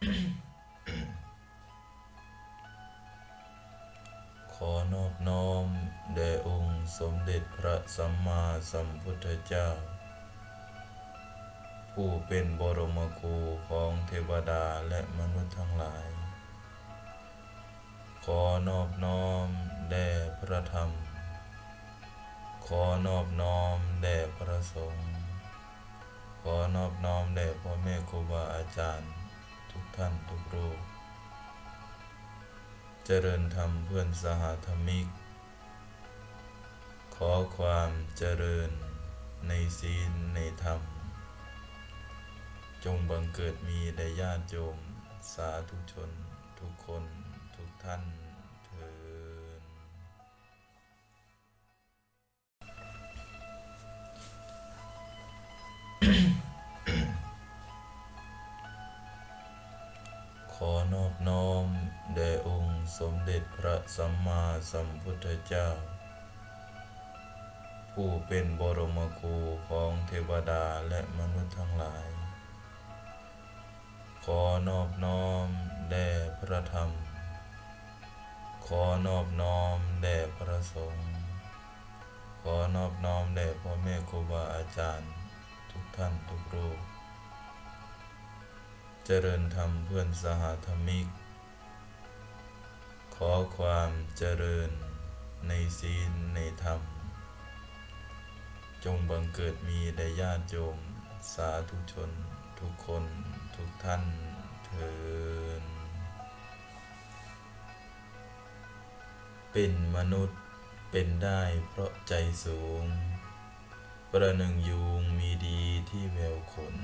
ขอนอบน้อมแด่องค์สมเด็จพระสัมมาสัมพุทธเจ้าผู้เป็นบรมครูของเทวดาและมนุษย์ทั้งหลายขอนอบน้อมแด่พระธรรมขอนอบน้อมแด่พระสงฆ์ขอนอบน้อมแด่พ่อแม่ครูบาอาจารย์ทุกท่านทุกรูปเจริญธรรมเพื่อนสหธรรมิกขอความเจริญในศีลในธรรมจงบังเกิดมีแด่ญาติโยมสาธุชนทุกคนทุกท่านเถิดขอนอบน้อมแด่องค์สมเด็จพระสัมมาสัมพุทธเจ้าผู้เป็นบรมครูของเทวดาและมนุษย์ทั้งหลายขอนอบน้อมแด่พระธรรมขอนอบน้อมแด่พระสงฆ์ขอนอบน้อมแด่พ่อแม่ครูบาอาจารย์ทุกท่านทุกรูปเจริญธรรมเพื่อนสหธรรมิกขอความเจริญในศีลในธรรมจงบังเกิดมีแด่ญาติโยมสาธุชนทุกคนทุกท่านเถิดเป็นมนุษย์เป็นได้เพราะใจสูงประหนึ่งยุงมีดีที่แววขน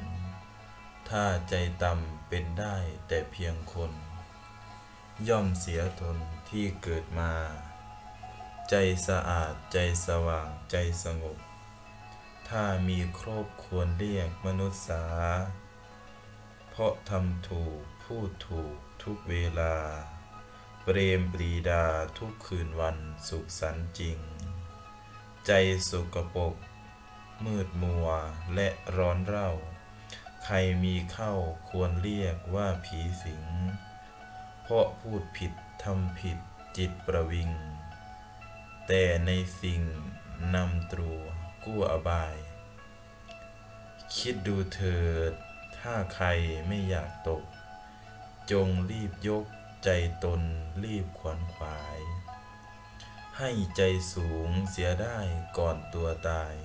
ถ้าใจต่ำเป็นได้แต่เพียงคนย่อมเสียทนที่เกิดมาใจสะอาดใจสว่างใจสงบถ้ามีครบควรเรียกมนุษย์สาเพราะทำถูกพูดถูกทุกเวลาเปรมปรีดาทุกคืนวันสุขสันต์จริงใจสกปรกมืดมัวและร้อนเร่าใครมีเข้าควรเรียกว่าผีสิงเพราะพูดผิดทำผิดจิตประวิงแต่ในสิ่งนำตรัวกู้อบายคิดดูเถิดถ้าใครไม่อยากตกจงรีบยกใจตนรีบขวนขวายให้ใจสูงเสียได้ก่อนตัวตาย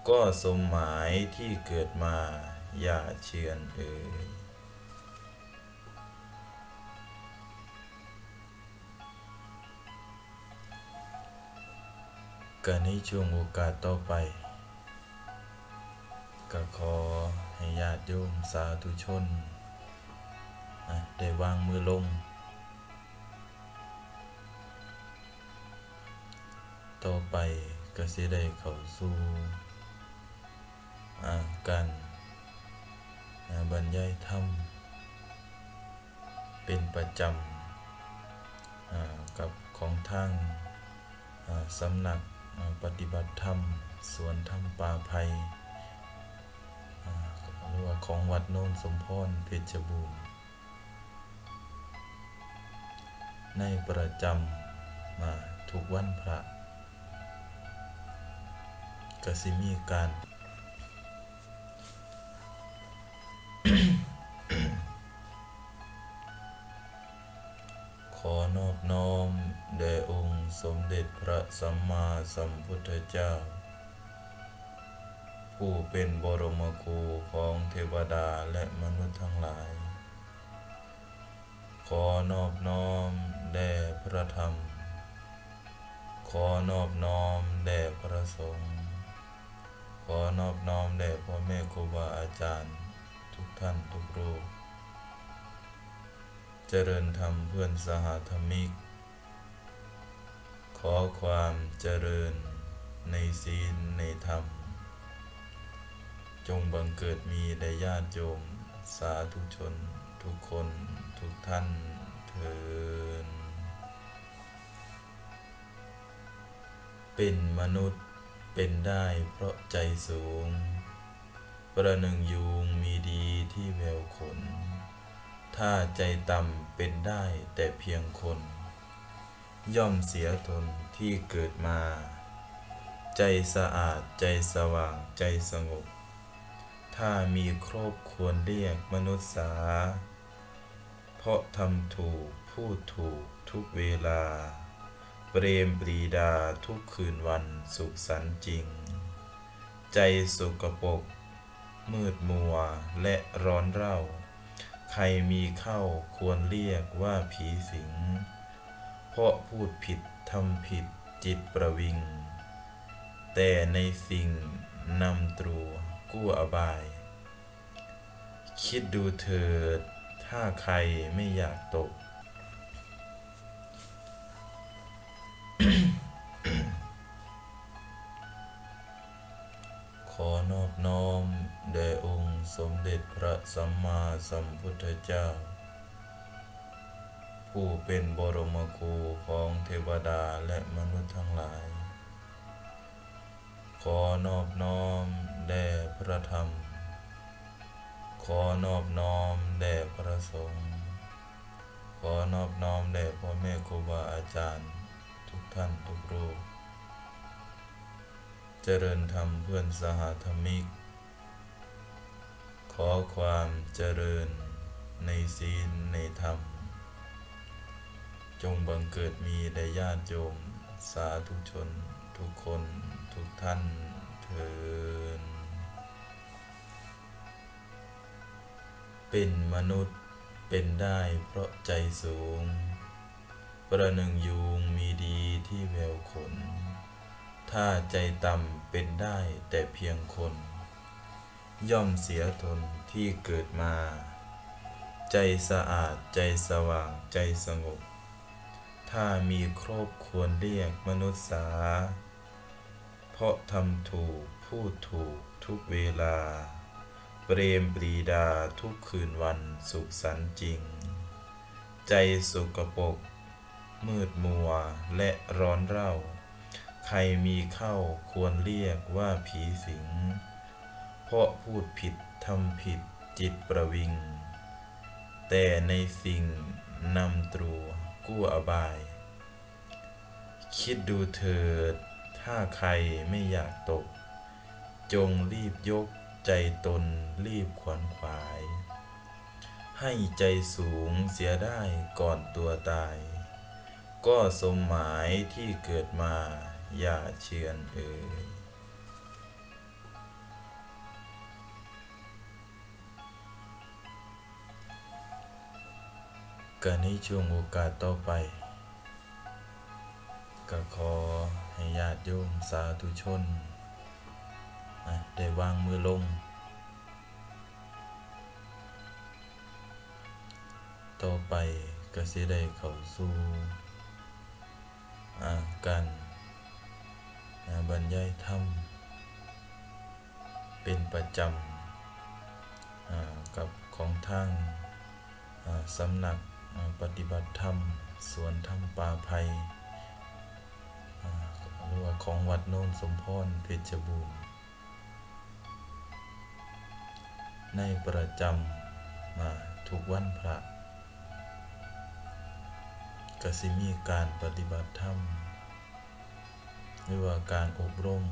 ก็สมหมายที่เกิดมาอย่าเชือนเอ่ยการในช่วงโอกาสต่อไปก็ขอให้ญาติโยมสาธุชนได้วางมือลงต่อไปก็สิได้เข้าสู่การบรรยายธรรมเป็นประจำกับของทางสำนักปฏิบัติธรรมสวนธรรมป่าไผ่หรือว่าของวัดโน่นสมพรเพชรบูรณ์ในประจำทุกวันพระก็สิมีการขอนอบน้อมแด่องค์สมเด็จพระสัมมาสัมพุทธเจ้าผู้เป็นบรมครูของเทวดาและมนุษย์ทั้งหลายขอนอบน้อมแด่พระธรรมขอนอบน้อมแด่พระสงฆ์ขอนอบน้อมแด่พ่อแม่ครูบาอาจารย์ทุกท่านทุกรูปเจริญธรรมเพื่อนสหธรรมิกขอความเจริญในศีลในธรรมจงบังเกิดมีแด่ญาติโยมสาธุชนทุกคนทุกท่านเถิดเป็นมนุษย์เป็นได้เพราะใจสูงประหนึ่งยุงมีดีที่แววขน ถ้าใจต่ำเป็นได้แต่เพียงคน ย่อมเสียตนที่เกิดมา ใจสะอาดใจสว่างใจสงบ ถ้ามีครบควรเรียกมนุษย์สา เพราะทำถูกพูดถูกทุกเวลา เปรมปรีดาทุกคืนวันสุขสันต์จริง ใจสกปรกมืดมัวและร้อนเร่า ใครมีเข้าควรเรียกว่าผีสิง เพราะพูดผิดทำผิดจิตประวิง แต่ในสิ่งนำตรัวกู้อบาย คิดดูเถิดถ้าใครไม่อยากตก ขอนอบน้อมแด่องค์สมเด็จพระสัมมาสัมพุทธเจ้า ผู้เป็นบรมครูของเทวดาและมนุษย์ทั้งหลาย ขอนอบน้อมแด่พระธรรม ขอนอบน้อมแด่พระสงฆ์ขอนอบน้อมแด่พ่อแม่ครูบาอาจารย์ทุกท่านทุกรูป เจริญธรรมเพื่อนสหธรรมิก ขอความเจริญในศีลในธรรม จงบังเกิดมีแด่ญาติโยมสาธุชนทุกคนทุกท่านเถิดเป็นมนุษย์เป็นได้เพราะใจสูง ประหนึ่งยุงมีดีที่แววขน ถ้าใจต่ำเป็นได้แต่เพียงคน ย่อมเสียตนที่เกิดมา ใจสะอาดใจสว่างใจสงบ ถ้ามีครบควรเรียกมนุษย์สา เพราะทำถูกพูดถูกทุกเวลา เปรมปรีดาทุกคืนวันสุขสันต์จริง ใจสกปรกมืดมัวและร้อนเร่า ใครมีเข้าควรเรียกว่าผีสิง เพราะพูดผิดทำผิดจิตประวิง แต่ในสิ่งนำตรัวกู้อบาย คิดดูเถิดถ้าใครไม่อยากตก จงรีบยกใจตนรีบขวนขวาย ให้ใจสูงเสียได้ก่อนตัวตาย ก็สมหมายที่เกิดมาอย่าเชือนเอ่ยการในช่วงโอกาสต่อไป ก็ขอให้ญาติโยมสาธุชนได้วางมือลง ต่อไปก็สิได้เข้าสู่การบรรยายธรรมเป็นประจำกับของทางสำนักปฏิบัติธรรมสวนธรรมป่าไผ่หรือว่าของวัดโนนสมพรเพชรบูรณ์ในประจำทุกวันพระก็สิมีการปฏิบัติธรรมหรือว่าการอบรม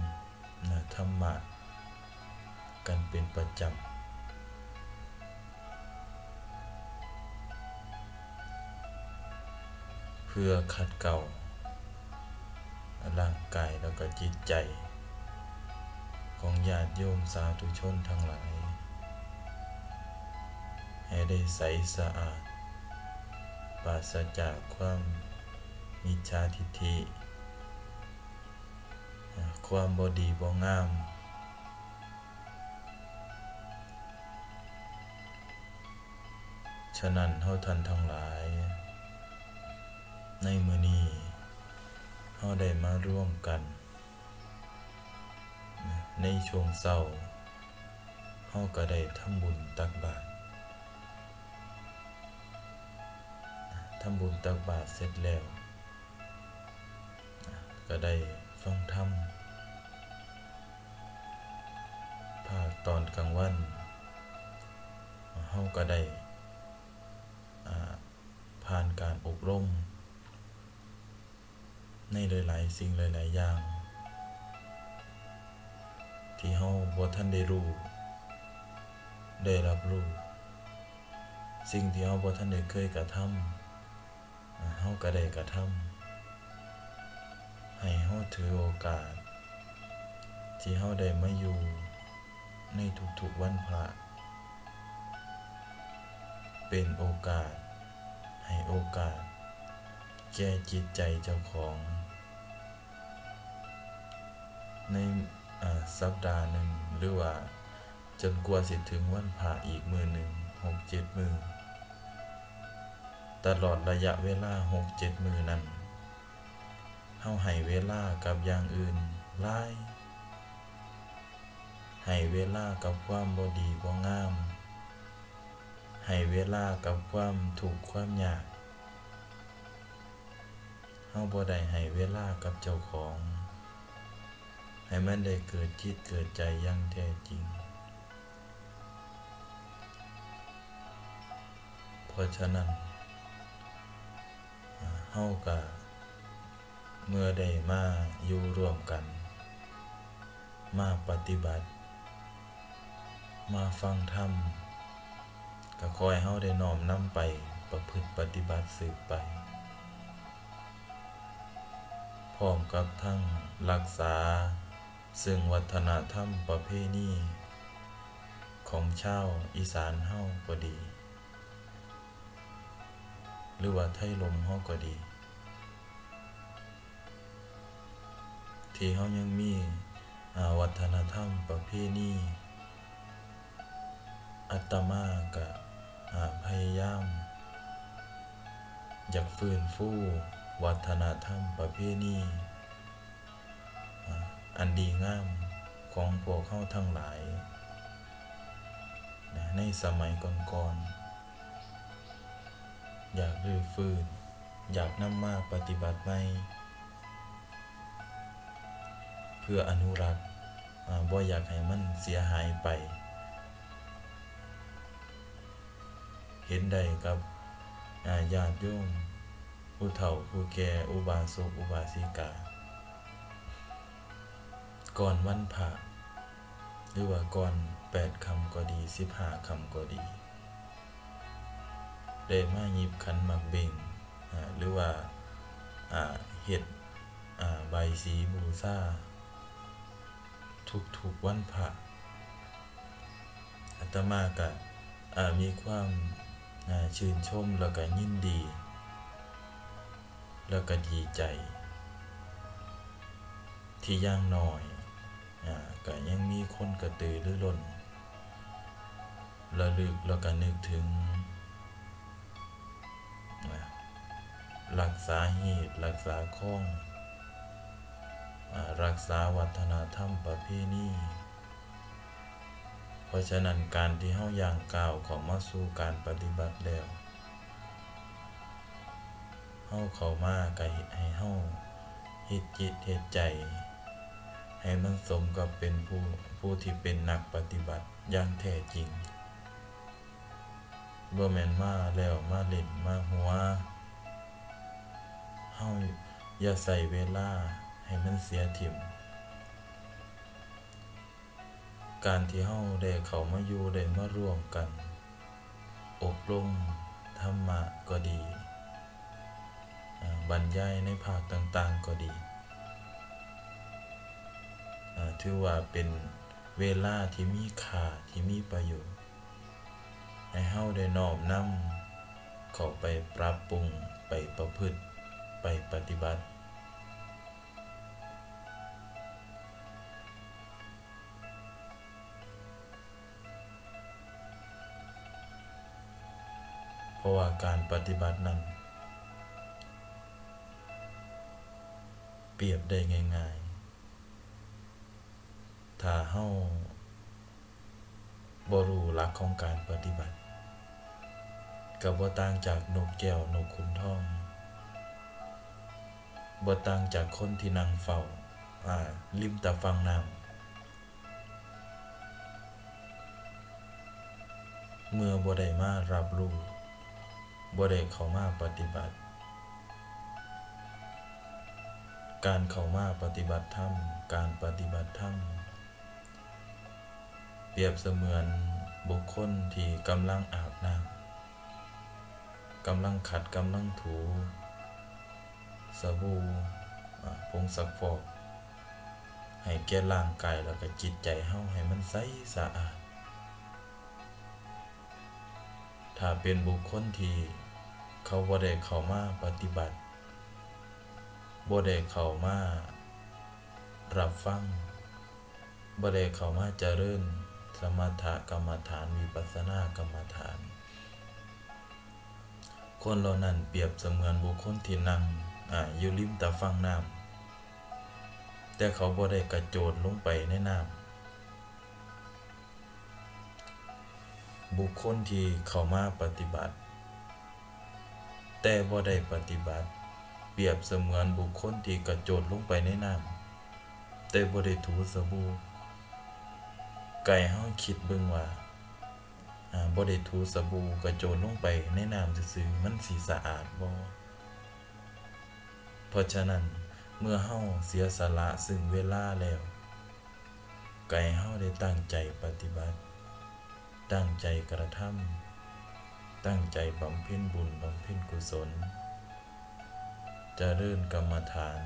ธรรมะกันเป็นประจำเพื่อขัดเกลาร่างกายแล้วก็จิตใจของญาติโยมสาธุชนทั้งหลายให้ได้ใสสะอาดปราศจากความมิจฉาทิฏฐิความบ่ดีบ่งามฉะนั้นเฮาท่านทั้งหลายในมื้อนี้เฮาได้มาร่วมกันในช่วงเช้าเฮาก็ได้ทำบุญตักบาตรเสร็จแล้วก็ได้ฟังธรรมภาคตอนกลางวันเฮาก็ได้ ผ่านการอบรมในหลายๆสิ่งหลายๆอย่างที่เฮาบ่ทันได้รู้ได้รับรู้สิ่งที่เฮาบ่ทันได้เคยกระทำเฮาก็ได้กระทำให้เฮาถือโอกาสที่เฮาได้มาอยู่ในทุกๆวันพระเป็นโอกาสให้โอกาสแก่จิตใจเจ้าของในสัปดาห์หนึ่งหรือว่าจนกว่าสิถึงวันพระอีกมื้อหนึ่ง 6-7 มื้อตลอดระยะเวลา 6-7 มื้อนั้นเฮาให้เวลากับอย่างอื่นหลายให้เวลากับความบ่ดีบ่งามให้เวลากับความทุกข์ความยากเฮาบ่ได้ให้เวลากับเจ้าของให้มันได้เกิดจิตเกิดใจอย่างแท้จริงเพราะฉะนั้นเฮาก็เมื่อได้มาอยู่ร่วมกันมาปฏิบัติมาฟังธรรมก็ขอให้เฮาได้น้อมนำไปประพฤติปฏิบัติสืบไปพร้อมกับทั้งรักษาซึ่งวัฒนธรรมประเพณีของชาวอีสานเฮาก็ดีหรือว่าไทยลมเฮาก็ดีที่เฮายังมีวัฒนธรรมประเพณีอาตมาก็พยายามอยากฟื้นฟูวัฒนธรรมประเพณีอันดีงามของพวกเขาทั้งหลายในสมัยก่อนๆอยากรื้อฟื้นอยากนำมาปฏิบัติใหม่เพื่ออนุรักษ์บ่อยากให้มันเสียหายไปเห็นได้กับญาติโยมผู้เฒ่าผู้แก่อุบาสกอุบาสิกาก่อนวันพระหรือว่าก่อน8 ค่ำก็ดี15 ค่ำก็ดีได้มาหยิบขันหมากเบ่งหรือว่าเฮ็ดใบสีบูชาทุกวันพระอาตมาก็มีความชื่นชมแล้วก็ยินดีแล้วก็ดีใจที่อย่างน้อยก็ยังมีคนกระตือรือร้นระลึกแล้วก็นึกถึงรักษาเหตุรักษาข้องรักษาวัฒนธรรมประเพณีเพราะฉะนั้นการที่เฮาย่างก้าวเข้ามาสู่การปฏิบัติแล้วเฮาเข้ามาก็เฮ็ดให้เฮาเฮ็ดจิตเฮ็ดใจให้มันสมกับเป็นผู้ที่เป็นนักปฏิบัติอย่างแท้จริงบ่แม่นมาแล้วมาเล่นมาหัวเฮาอย่าใส่เวลาให้มันเสียถิ่มการที่เฮาได้เข้ามาอยู่ได้มาร่วมกันอบรมธรรมะก็ดีบรรยายในภาคต่างๆก็ดีถือว่าเป็นเวลาที่มีค่าที่มีประโยชน์ให้เฮาได้น้อมนำเข้าไปปรับปรุงไปประพฤติไปปฏิบัติเพราะว่าการปฏิบัตินั้นเปรียบได้ง่ายๆถ้าเฮาบ่รู้หลักของการปฏิบัติก็บ่ต่างจากนกแก้วนกขุนทองบ่ต่างจากคนที่นั่งเฝ้าริมตะฝั่งน้ำเมื่อบ่ได้มารับรู้ บ่ได้เข้ามาปฏิบัติ การเข้ามาปฏิบัติธรรมการปฏิบัติธรรมเปรียบเสมือนบุคคลที่กำลังอาบน้ำกำลังขัดกำลังถูสบู่ผงซักฟอกให้แก่ร่างกายแล้วก็จิตใจเฮาให้มันใสสะอาดถ้าเป็นบุคคลที่เขาบ่ได้เข้ามาปฏิบัติบ่ได้เข้ามารับฟังบ่ได้เข้ามาเจริญสมถกรรมฐานวิปัสสนากรรมฐานคนเหล่านั้นเปรียบเสมือนบุคคลที่นั่งอยู่ริมตะฝั่งน้ำแต่เขาบ่ได้กระโจนลงไปในน้ำบุคคลที่เข้ามาปฏิบัติแต่บ่ได้ปฏิบัติเปรียบเสมือนบุคคลที่กระโจนลงไปในน้ำแต่บ่ได้ถูสบู่ไก่เฮาคิดเบิ่งว่าบ่ได้ถูสบู่กระโจนลงไปในน้ำซื่อๆมันสิสะอาดบ่เพราะฉะนั้นเมื่อเฮาเสียสละซึ่งเวลาแล้วไก่เฮาได้ตั้งใจปฏิบัติตั้งใจกระทำตั้งใจบำเพ็ญบุญบำเพ็ญกุศลเจริญกรรมฐาน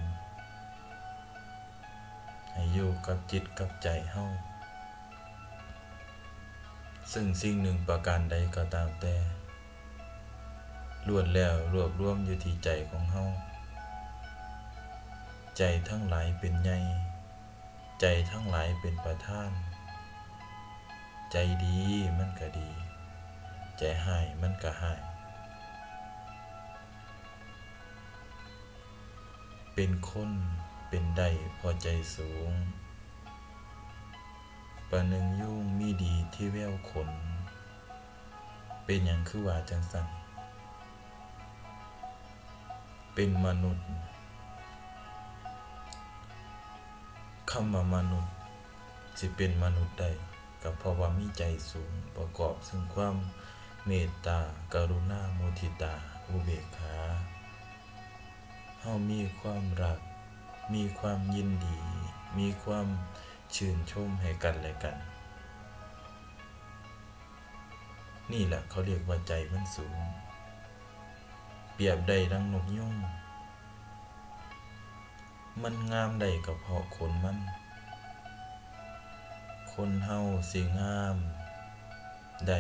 ให้อยู่กับจิตกับใจเฮาซึ่งสิ่งหนึ่งประการใดก็ตามแต่ล้วนแล้วรวบรวมอยู่ที่ใจของเฮาใจทั้งหลายเป็นใหญ่ใจทั้งหลายเป็นประธานใจดีมันก็ดีใจร้ายมันก็ร้ายเป็นคนเป็นได้พอใจสูงประหนึ่งยุงมีดีที่แววขนเป็นหยังคือว่าจังซั่นเป็นมนุษย์คำว่ามนุษย์สิเป็นมนุษย์ได้ก็เพราะว่ามีใจสูงประกอบซึ่งความเมตตากรุณามุทิตาอุเบกขาเฮามีความรักมีความยินดีมีความชื่นชมให้กันและกันนี่แหละเขาเรียกว่าใจมันสูงเปรียบได้ดังนกยุงมันงามได้ก็เพราะขนมันคนเฮาสิงามได้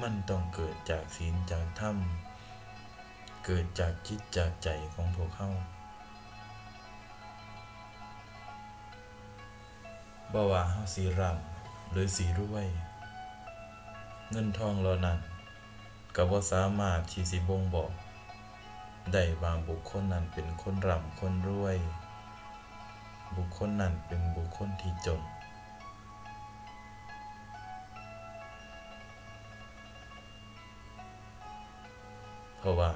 มันต้องเกิดจากศีลจากธรรมเกิดจากจิตจากใจของพวกเฮาบ่ว่าเฮาสิร่ำหรือสิรวยเงินทองเหล่านั้นก็บ่สามารถที่สิบ่งบอกได้ว่าบุคคลนั้นเป็นคนร่ำคนรวยบุคคลนั้นเป็นบุคคลที่จนเพราะว่า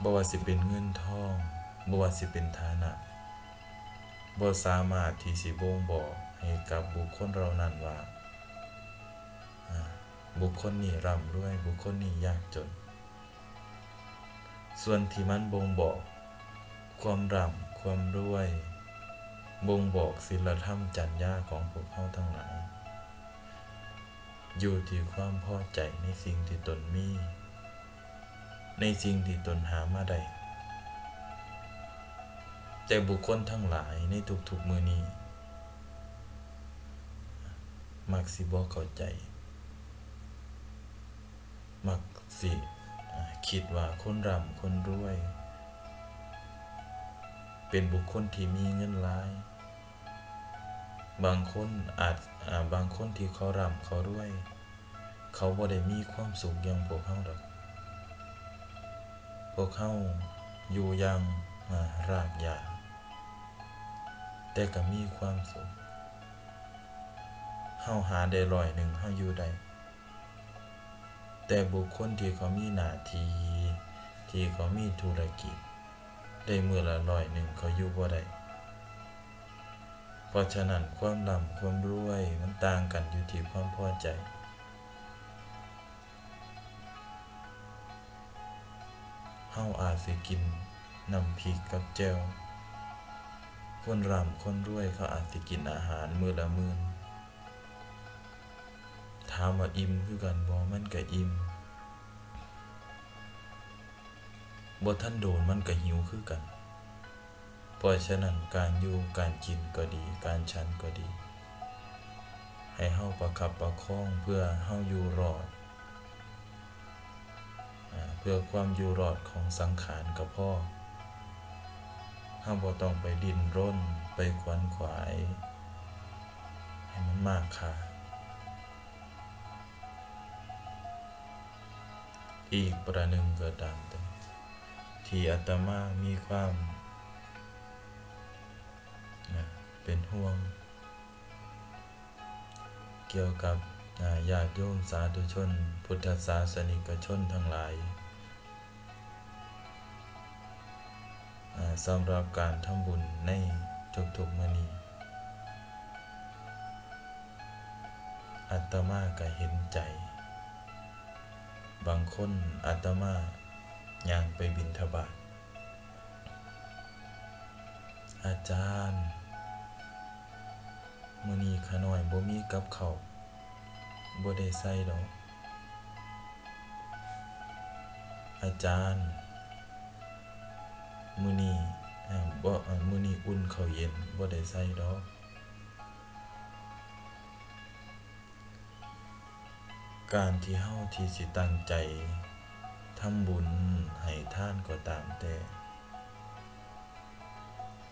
บ่ว่าสิเป็นเงินทองบ่ว่าสิเป็นฐานะบ่สามารถที่สิบ่งบอกให้กับบุคคลเหล่านั้นว่าบุคคลนี้ร่ำรวยบุคคลนี้ยากจนส่วนที่มันบ่งบอกความร่ำความรวยบ่งบอกศีลธรรมจรรยาของพวกเฮาทั้งหลายอยู่ที่ความพอใจในสิ่งที่ตนมีในสิ่งที่ตนหามาได้แต่บุคคลทั้งหลายในทุกๆมื้อนี้มักสิบ่เข้าใจมักสิคิดว่าคนร่ำคนรวยเป็นบุคคลที่มีเงินหลายบางคนบางคนที่เขาร่ำเขารวยเขาบ่ได้มีความสุขอย่างพวกเฮาดอกพวกเฮาอยู่อย่างรากหญ้าแต่ก็มีความสุขเฮาหาได้100เฮาอยู่ได้แต่บุคคลที่เขามีหน้าที่ที่เขามีธุรกิจได้มื้อละ100เขาอยู่บ่ได้เพราะฉะนั้นความร่ำความรวยมันต่างกันอยู่ที่ความพอใจ เฮาอาจสิกินน้ำพริกกับแจ่วคนร่ำคนรวยเขาอาจสิกินอาหารมื้อละมื้อถามว่าอิ่มคือกันบ่มันก็อิ่มบ่ทันโดนมันก็หิวคือกันเพราะฉะนั้นการอยู่การกินก็ดีการฉันก็ดีให้เฮาประคับประคองเพื่อเฮาอยู่รอดเพื่อความอยู่รอดของสังขารก็พอเฮาบ่ต้องไปดิ้นรนไปขวนขวายให้มันมากค่าอีกประหนึ่งก็ตามแต่ที่อาตมามีความเป็นห่วงเกี่ยวกับญาติโยมสาธุชนพุทธศาสนิกชนทั้งหลายสำหรับการทำบุญในทุกๆมื้อนี้อาตมาก็เห็นใจบางคนอาตมาย่างไปบิณฑบาตอาจารย์มื้อนี้ข้าน้อยบ่มีกับข้าวบ่ได้ใส่ดอกอาจารย์มื้อนี้มื้อนี้อุ่นข้าวเย็นบ่ได้ใส่ดอกการที่เฮาที่สิตั้งใจทำบุญให้ทานก็ตามแต่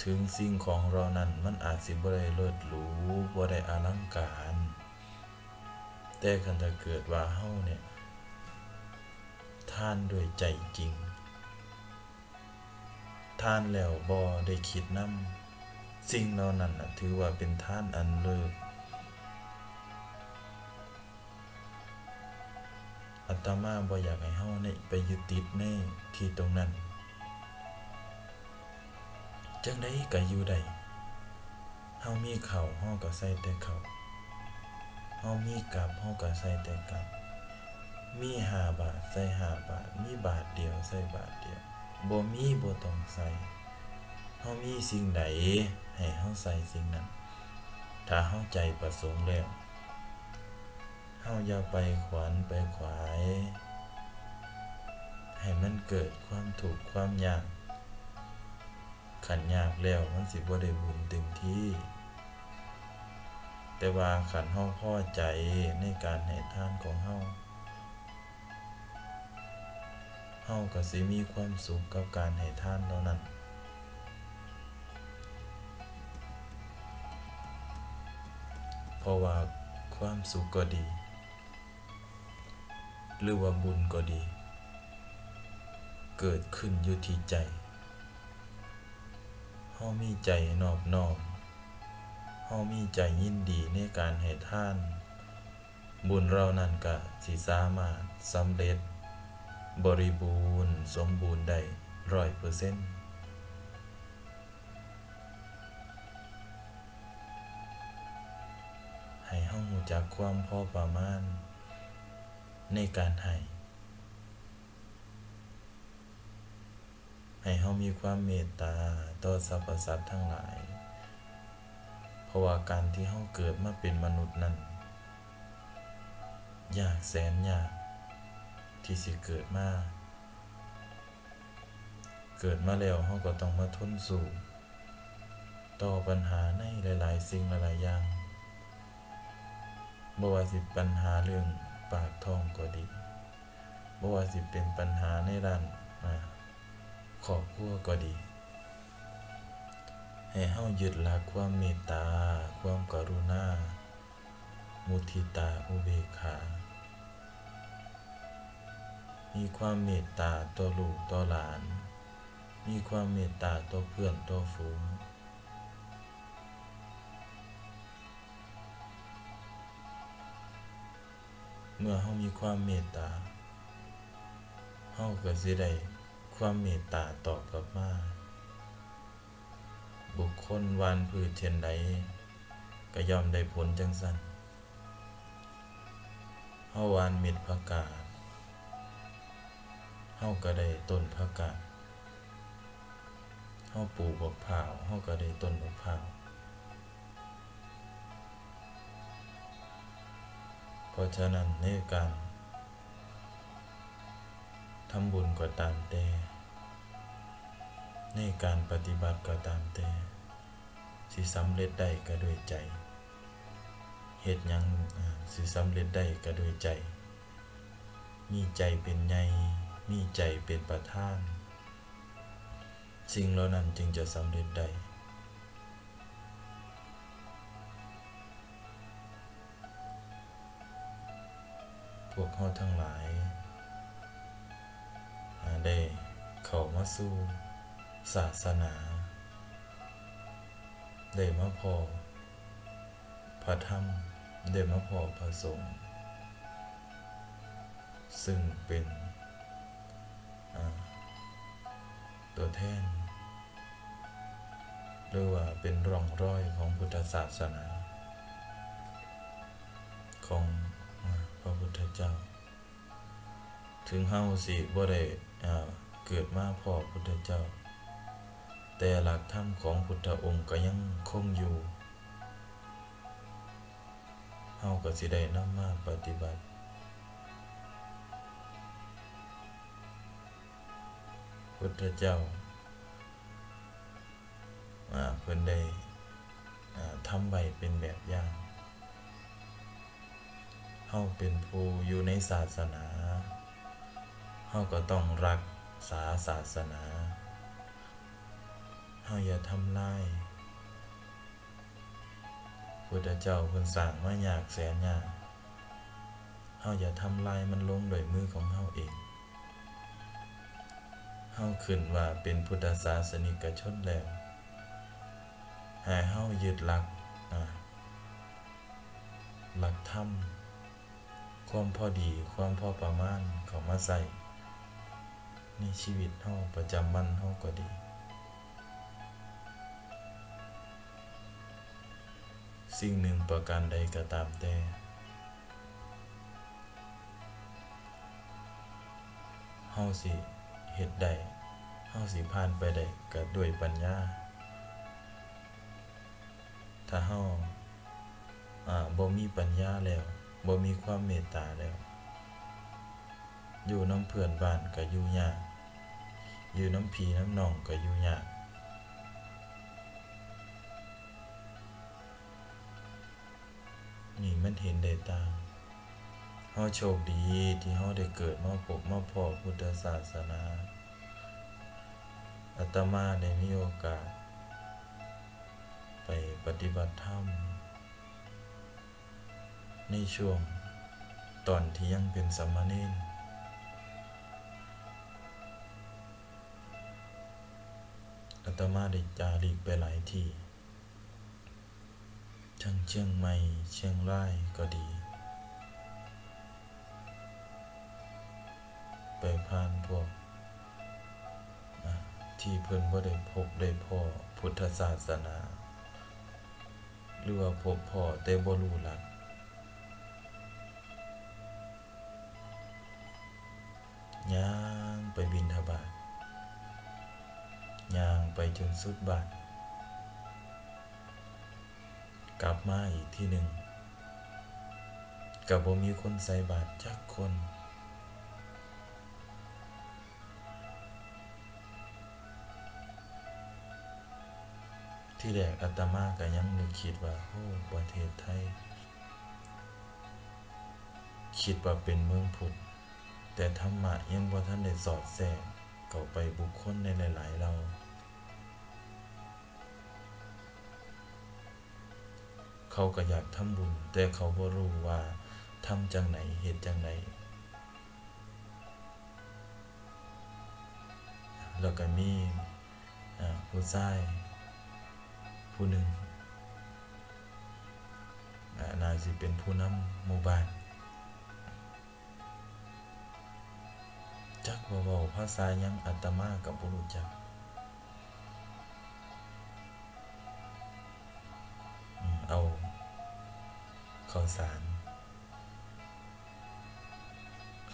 ถึงสิ่งของเรานั้นมันอาจสิบ่ได้เลิศหรูบ่ได้อลังการแต่คันถ้าเกิดว่าเฮาเนี่ยทานด้วยใจจริงทานแล้วบ่ได้คิดนำสิ่งเหล่านั้นถือว่าเป็นทานอันเลิศอาตมาบ่อยากให้เฮาเนี่ยไปยึดติดในที่ตรงนั้นจังได๋ก็อยู่ได้เฮามีข้าวเฮาก็ใส่แต่ข้าวเฮามีกับเฮาก็ใส่แต่กับมี5 บาทใส่5 บาทมีบาทเดียวใส่บาทเดียวบ่มีบ่ต้องใส่เฮามีสิ่งใดให้เฮาใส่สิ่งนั้นถ้าเฮาใจประสงค์แล้วเฮาอย่าไปขวนไปขวายให้มันเกิดความทุกข์ความยากขันยากแล้วมันสิบ่ได้บุญเต็มที่แต่ว่าขันเฮาพอใจในการให้ทานของเฮาก็สิมีความสุขกับการให้ทานเหล่านั้นเพราะว่าความสุขก็ดีหรือว่าบุญก็ดีเกิดขึ้นอยู่ที่ใจเฮามีใจนอบน้อมเฮามีใจยินดีในการให้ทานบุญเรานั้นก็สิสามารถสำเร็จบริบูรณ์สมบูรณ์ได้ 100% ให้เฮารู้จักความพอประมาณในการให้เฮามีความเมตตาต่อสรรพสัตว์ทั้งหลายเพราะว่าการที่เฮาเกิดมาเป็นมนุษย์นั้นยากแสนยากที่สิเกิดมาแล้วเฮาก็ต้องมาทนสู้ต่อปัญหาในหลายๆสิ่งหลายๆอย่างบ่ว่าสิปัญหาเรื่องปากท้องก็ดีบ่ว่าสิเป็นปัญหาในด้านครอบครัวก็ดีให้เฮายึดหลักความเมตตาความกรุณามุทิตาอุเบกขามีความเมตตาต่อลูกต่อหลานมีความเมตตาต่อเพื่อนต่อฝูงเมื่อเฮามีความเมตตาเฮาก็สิได้ความเมตตาตอบกลับมาบุคคลหว่านพืชเช่นใดก็ย่อมได้ผลจังซั่นเฮาหว่านเม็ดผักกาด เฮาก็ได้ต้นผักกาดเฮาปลูกบักพร้าวเฮาก็ได้ต้นบักพร้าวเพราะฉะนั้นในการทำบุญก็ตามแต่ในการปฏิบัติก็ตามแต่สิสำเร็จได้ก็ด้วยใจเฮ็ดหยังสิสำเร็จได้ก็ด้วยใจมีใจเป็นใหญ่มีใจเป็นประธานสิ่งเหล่านั้นจึงจะสำเร็จได้พวกเราทั้งหลายได้เข้ามาสู่ศาสนาได้มาพอพระธรรมได้มาพอพระสงฆ์ซึ่งเป็นตัวแทนหรือว่าเป็นร่องรอยของพุทธศาสนาของพระพุทธเจ้าถึงเฮาสิบ่ได้เกิดมาพอพุทธเจ้าแต่หลักธรรมของพุทธองค์ก็ยังคงอยู่เฮาก็สิได้นำมาปฏิบัติพุทธเจ้าเพิ่นได้ทำไว้เป็นแบบอย่างเฮาเป็นผู้อยู่ในศาสนาเฮาก็ต้องรักษาศาสนาเฮาอย่าทำลายพุทธเจ้าเพิ่นสร้างมายากแสนยากเฮาอย่าทำลายมันลงด้วยมือของเฮาเองเฮาขึ้นว่าเป็นพุทธศาสนิกชนแล้วให้เฮายึดหลักธรรมความพอดีความพอประมาณเข้ามาใส่ในชีวิตเฮาประจำวันเฮาก็ดีสิ่งหนึ่งประการใดก็ตามแต่เฮาสิเฮ็ดได้เฮาสิผ่านไปได้ก็ด้วยปัญญาถ้าเฮาบ่มีปัญญาแล้วบ่มีความเมตตาแล้วอยู่น้ำเพื่อนบ้านก็อยู่ยากอยู่น้ำพี่น้ำน้องก็อยู่ยากนี่มันเห็นได้ตามเฮาโชคดีที่เฮาได้เกิดมาพบมาพอพุทธศาสนาอาตมาได้มีโอกาสไปปฏิบัติธรรมในช่วงตอนที่ยังเป็นสามเณรอาตมาได้จาริกไปหลายที่ทั้งเชียงใหม่เชียงรายก็ดีไปผ่านพวกที่เพิ่นบ่ได้พบได้พ้อพุทธศาสนาหรือว่าพบพ้อแต่บ่รู้หลักย่างไปบิณฑบาตย่างไปจนสุดบาทกลับมาอีกที่หนึ่งก็บ่มีคนใส่บาตรจักคนที่แรกอาตมาก็ยังนึกคิดว่าโอ้ประเทศไทยคิดว่าเป็นเมืองพุทธแต่ธรรมะยังบ่ทันได้สอดแทรกเข้าไปบุคคลในหลายๆเราเขาก็อยากทำบุญแต่เขาบ่รู้ว่าทำจังไหนเฮ็ดจังไหนแล้วก็มีผู้ชายผู้หนึ่งน่าสิเป็นผู้นำหมู่บ้านจักว่าเว้าภาษาหยังอาตมาก็บ่รู้จักเอาข้าวสาร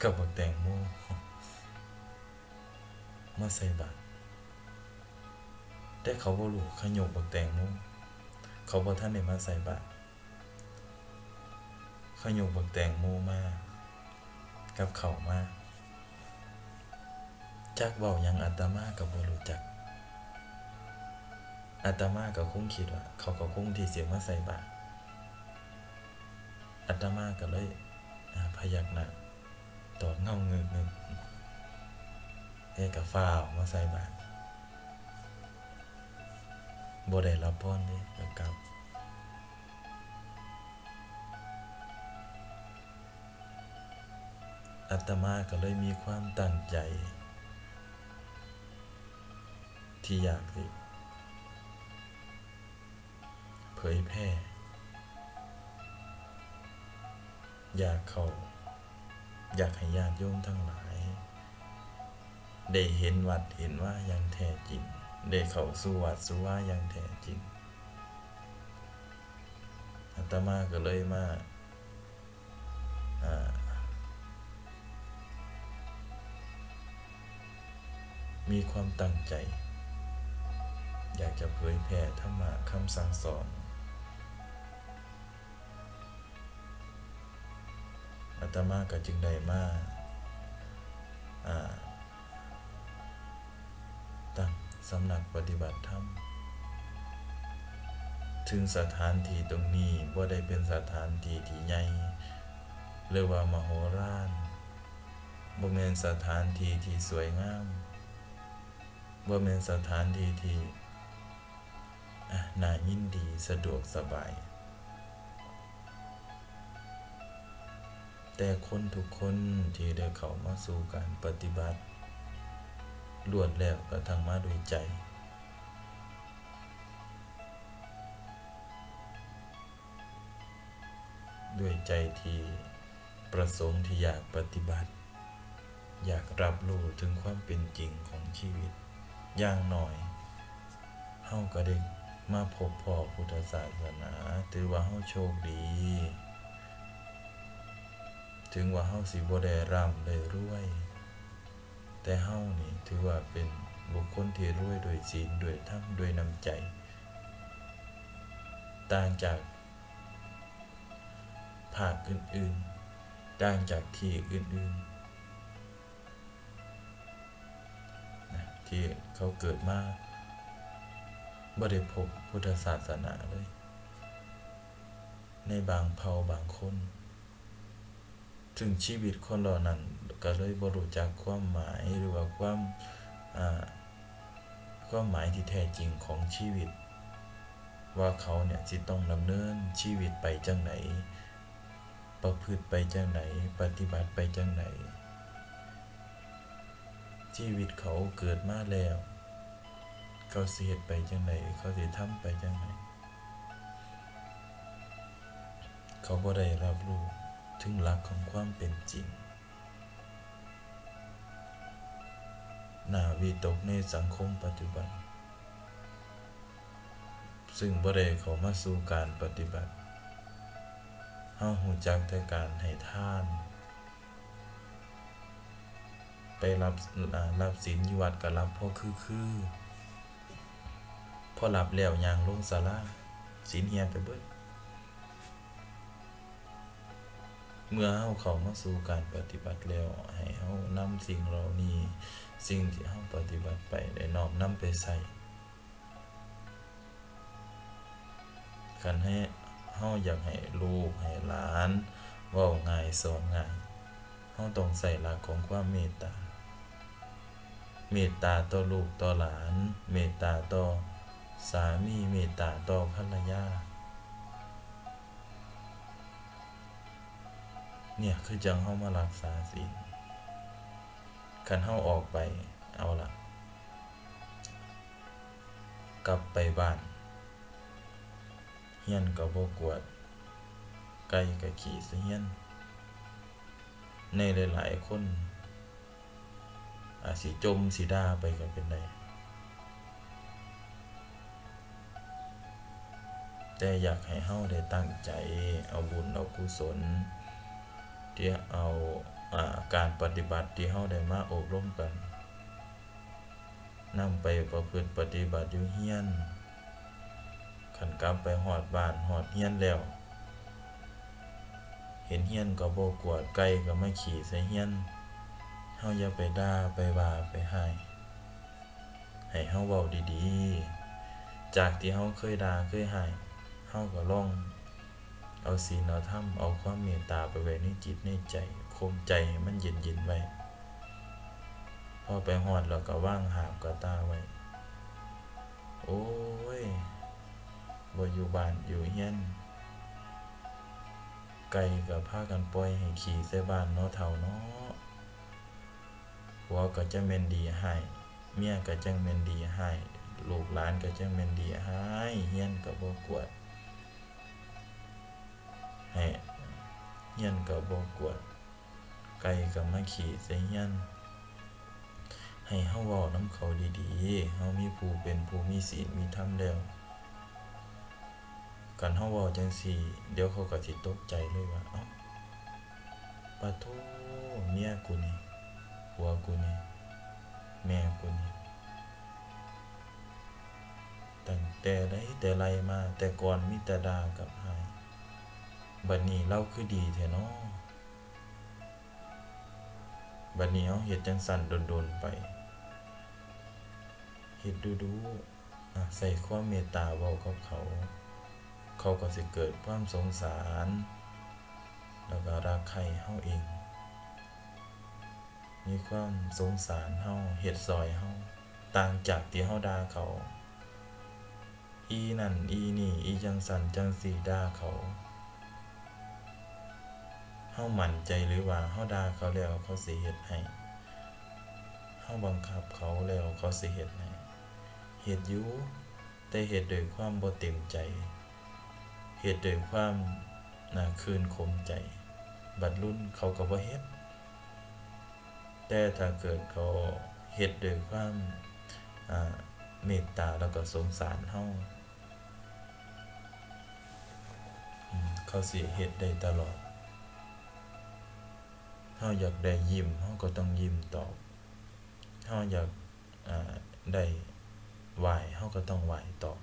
กับบักแตงโม มาใส่บาตรแต่เขาบ่รู้เขายกบักแตงโมเขาบ่ทันได้มาใส่บาตรเขายกบักแตงโมมากับเขามาจักเว้าหยังอาตมาก็บ่รู้จักอาตมาก็คงคิดว่าเขาก็คงที่สิมาใส่บาตรอาตมาก็เลยพยักหน้าตอดเงาเงึกก็ฟ้าวมาใส่บาตรบ่ได้รับพรเด้ก็กลับอาตมาก็เลยมีความตั้งใจที่อยากสิเผยแพร่อยากให้ญาติโยมทั้งหลายได้เห็นวัดเห็นว่าอย่างแท้จริงได้เข้าสู่วัดสู่ว่าอย่างแท้จริงอาตมาก็เลยมามีความตั้งใจอยากจะเผยแผ่ธรรมะคำสั่งสอนอาตมาก็จึงได้มาตั้งสำนักปฏิบัติธรรมถึงสถานที่ตรงนี้บ่ได้เป็นสถานที่ที่ใหญ่หรือว่ามโหฬารบ่แม่นสถานที่ที่สวยงามบ่แม่นสถานที่ที่น่ายินดีสะดวกสบายแต่คนทุกคนที่ได้เข้ามาสู่การปฏิบัติล้วนแล้วก็ทั้งมาด้วยใจที่ประสงค์ที่อยากปฏิบัติอยากรับรู้ถึงความเป็นจริงของชีวิตอย่างน้อยเฮาก็ได้มาพบพ่อพุทธศาสนาถือว่าเฮาโชคดีถึงว่าเฮาสิบ่ได้ร่ำได้รวยแต่เฮานี่ถือว่าเป็นบุคคลที่รวยด้วยศีลด้วยธรรมด้วยน้ำใจต่างจากภาคอื่นๆต่างจากที่อื่นๆที่เขาเกิดมาบ่ได้พบพุทธศาสนาเลยในบางเผ่าบางคนถึงชีวิตคนเหล่านั้นก็เลยบ่รู้จักความหมายหรือว่าความหมายที่แท้จริงของชีวิตว่าเขาเนี่ยสิต้องดำเนินชีวิตไปจังไหนประพฤติไปจังไหนปฏิบัติไปจังไหนชีวิตเขาเกิดมาแล้วเขาสิเฮ็ดไปจังไหนเขาสิทำไปจังไหนเขาบ่ได้รับรู้ถึงหลักของความเป็นจริงน่าวิตกในสังคมปัจจุบันซึ่งบ่ได้เข้ามาสู่การปฏิบัติเฮารู้จักแต่การให้ทานไปรับศีลอยู่วัดก็รับพอคือพอรับแล้วย่างลงศาลาศีลเหี่ยไปเบิดเมื่อเฮาเข้ามาสู่การปฏิบัติแล้วให้เฮานำสิ่งเหล่านี้สิ่งที่เฮาปฏิบัติไปได้น้อมนำไปใส่คันให้เฮาอยากให้ลูกให้หลานเว้าง่ายสอนง่ายเฮาต้องใส่หลักของความเมตตาต่อลูกต่อหลานเมตตาต่อสามีเมตตาต่อภรรยาเนี่ยคือจังเฮามารักษาศีลคันเฮาออกไปเอาล่ะกลับไปบ้านเฮียนก็บ่กวาดไก่ก็ขี้ใส่เฮียนในหลายๆคนอาจสิจมสิด่าไปก็เป็นได้แต่อยากให้เฮาได้ตั้งใจเอาบุญเอากุศลที่เอาการปฏิบัติที่เฮาได้มาอบรมกัน นำไปประพฤติปฏิบัติอยู่เฮียนขันกลับไปหอดบ้านหอดเฮียนแล้วเห็นเฮียนก็บ่กวาดไก่ก็มาขี่ใส่เฮียนเฮาอย่าไปด่าไปว่าไปให้เฮาเว้าดีๆจากที่เฮาเคยด่าเคยให้เฮาก็ลองเอาศีลเอาธรรมเอาความเมตตาไปไว้ในจิตในใจข่มใจให้มันเย็นๆไว้พอไปฮอดแล้วก็วางหาบกะตาไว้โอ้ยบ่อยู่บ้านอยู่เฮียนไก่ก็พากันปล่อยให้ขี่ใส่บ้านเนาะเฒ่าเนาะผัวก็จังแม่นดีให้เมียก็จังแม่นดีให้ลูกหลานก็จังแม่นดีให้เฮียนก็บ่กวดให้เฮียนก็บ่กวดไก่ก็มาขี่ใส่เฮียนให้เฮาเว้านำเขาดีๆเฮามีผู้เป็นผู้มีศีลมีธรรมแล้วกันเฮาเว้าจังซี่เดี๋ยวเขาก็สิตกใจเลยว่าเอ้าปะโถเมียกูนี่ผัวกูนี่แม่กูนี่ตั้งแต่ใดแต่ไรมาแต่ก่อนมีแต่ด่ากับหายบัดนี้เราคือดีแท้เนาะบัดนี้เฮาเฮ็ดจังซั่นโดนๆไปเฮ็ดดูๆใส่ความเมตตาเว้ากับเขาก็สิเกิดความสงสารแล้วก็รักใคร่เฮาเองมีความสงสารเฮาเฮ็ดซอยเฮาต่างจากที่เฮาด่าเขาอีนั่นอีนี่อีจังสั่นจังสี่ด่าเขาเฮามั่นใจหรือว่าเฮาด่าเขาแล้วเขาสิเฮ็ดให้เฮาบังคับเขาแล้วเขาสิเฮ็ดให้เฮ็ดอยู่แต่เฮ็ดด้วยความบ่เต็มใจเฮ็ดด้วยความคืนคมใจบัดรุ่นเขาก็บ่เฮ็ดแต่ถ้าเกิดเขาเฮ็ดด้วยความเมตตาแล้วก็สงสารเฮาเขาสิเฮ็ดได้ตลอดเฮาอยากได้ยิ้มเฮาก็ต้องยิ้มตอบเฮาอยากได้ไหว้เฮาก็ต้องไหว้ตอบ